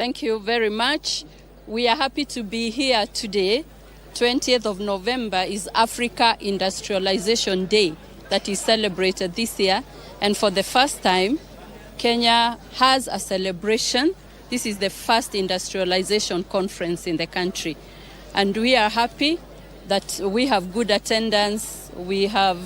Thank you very much. We are happy to be here today. 20th of November is Africa Industrialization Day that is celebrated this year. And for the first time, Kenya has a celebration. This is the first industrialization conference in the country. And we are happy that we have good attendance. We have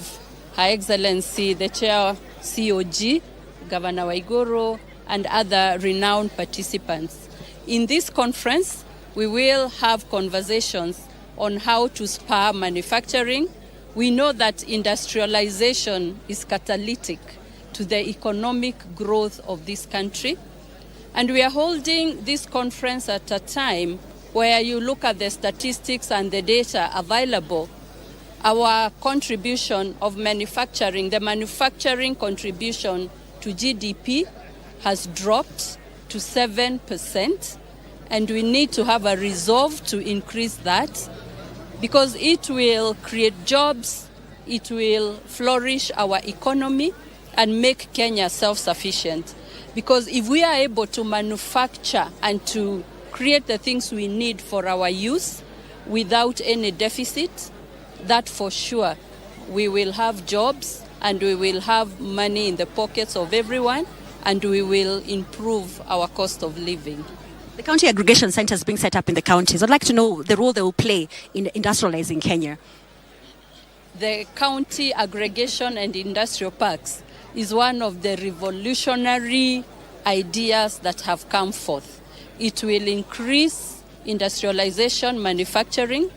Her Excellency, the Chair COG, Governor Waiguru, and other renowned participants. In this conference, we will have conversations on how to spur manufacturing. We know that industrialization is catalytic to the economic growth of this country. And we are holding this conference at a time where you look at the statistics and the data available. Our contribution of manufacturing, the manufacturing contribution to GDP has dropped to 7%, and we need to have a resolve to increase that because it will create jobs, it will flourish our economy and make Kenya self-sufficient. Because if we are able to manufacture and to create the things we need for our use without any deficit, that for sure we will have jobs and we will have money in the pockets of everyone, and we will improve our cost of living. The county aggregation centers being set up in the counties. I'd like to know the role they will play in industrializing Kenya. The county aggregation and industrial parks is one of the revolutionary ideas that have come forth. It will increase industrialization, manufacturing,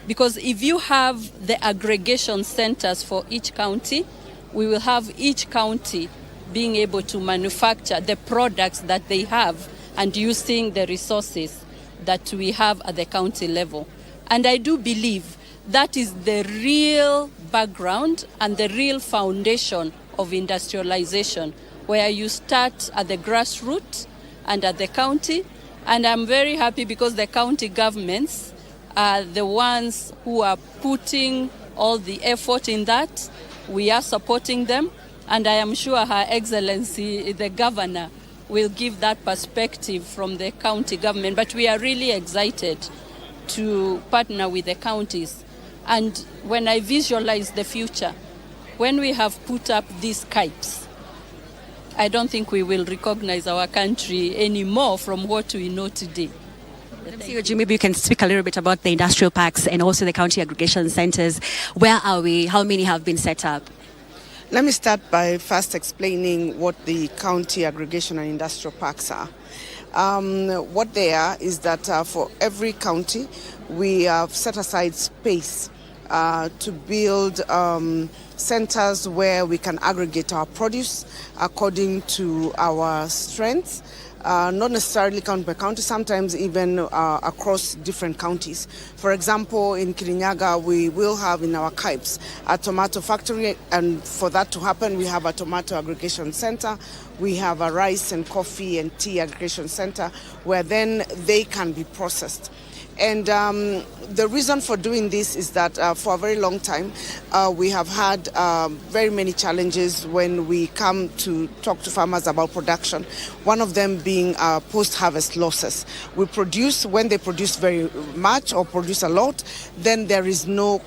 because if you have the aggregation centers for each county, we will have each county being able to manufacture the products that they have and using the resources that we have at the county level. And I do believe that is the real background and the real foundation of industrialization, where you start at the grassroots and at the county. And I'm very happy because the county governments are the ones who are putting all the effort in that. We are supporting them. And I am sure Her Excellency, the Governor, will give that perspective from the county government. But we are really excited to partner with the counties. And when I visualize the future, when we have put up these kites, I don't think we will recognize our country anymore from what we know today. Maybe you can speak a little bit about the industrial parks and also the county aggregation centers. Where are we? How many have been set up? Let me start by first explaining what the county aggregation and industrial parks are. What they are is that for every county, we have set aside space to build centers where we can aggregate our produce according to our strengths. Not necessarily county by county, sometimes even across different counties. For example, in Kirinyaga, we will have in our Kipes a tomato factory, and for that to happen, we have a tomato aggregation center. We have a rice and coffee and tea aggregation center where then they can be processed. And the reason for doing this is that for a very long time, we have had very many challenges when we come to talk to farmers about production. One of them being post-harvest losses. We produce, when they produce very much or produce a lot, then there is no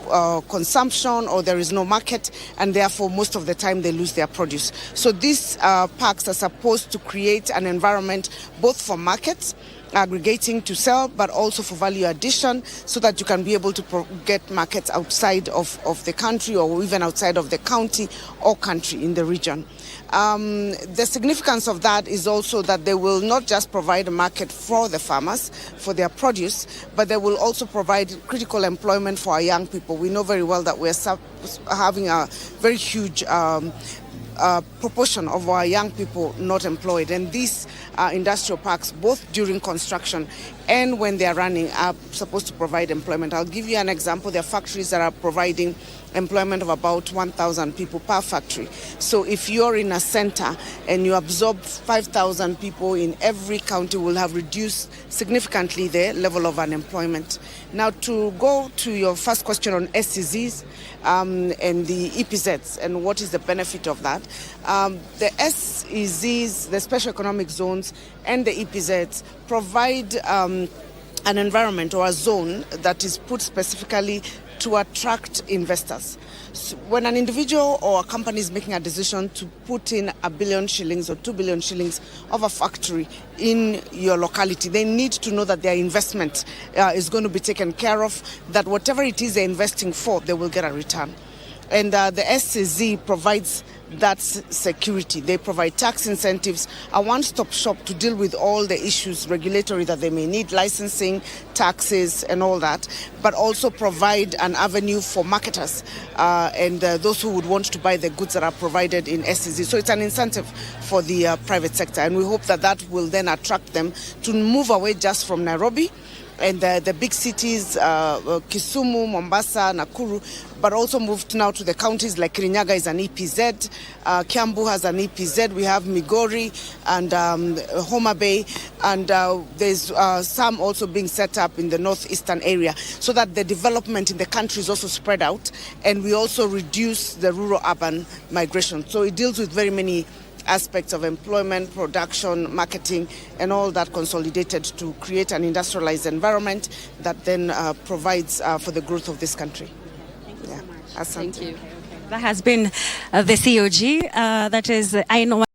consumption or there is no market, and therefore most of the time they lose their produce. So these parks are supposed to create an environment both for markets, aggregating to sell, but also for value addition so that you can be able to get markets outside of the country or even outside of the county or country in the region. The significance of that is also that they will not just provide a market for the farmers, for their produce, but they will also provide critical employment for our young people. We know very well that we're having a very huge proportion of our young people not employed, and these industrial parks, both during construction and when they are running, are supposed to provide employment. I'll give you an example. There are factories that are providing employment of about 1,000 people per factory. So if you're in a center and you absorb 5,000 people in every county, will have reduced significantly the level of unemployment. Now, to go to your first question on SEZs and the EPZs and what is the benefit of that, the SEZs, the special economic zones, and the EPZs provide an environment or a zone that is put specifically to attract investors. So when an individual or a company is making a decision to put in 1 billion shillings or 2 billion shillings of a factory in your locality, they need to know that their investment is going to be taken care of, that whatever it is they're investing for, they will get a return. And the SCZ provides that security. They provide tax incentives, a one-stop shop to deal with all the issues regulatory that they may need, licensing, taxes, and all that, but also provide an avenue for marketers and those who would want to buy the goods that are provided in SCZ. So it's an incentive for the private sector, and we hope that that will then attract them to move away just from Nairobi and the big cities, Kisumu, Mombasa, Nakuru, but also moved now to the counties like Kirinyaga is an EPZ, Kiambu has an EPZ, we have Migori and Homa Bay, and there's some also being set up in the northeastern area so that the development in the country is also spread out, and we also reduce the rural-urban migration. So it deals with very many aspects of employment, production, marketing, and all that consolidated to create an industrialized environment that then provides for the growth of this country. Thank you so much. Thank you. That has been the COG. That is, I know.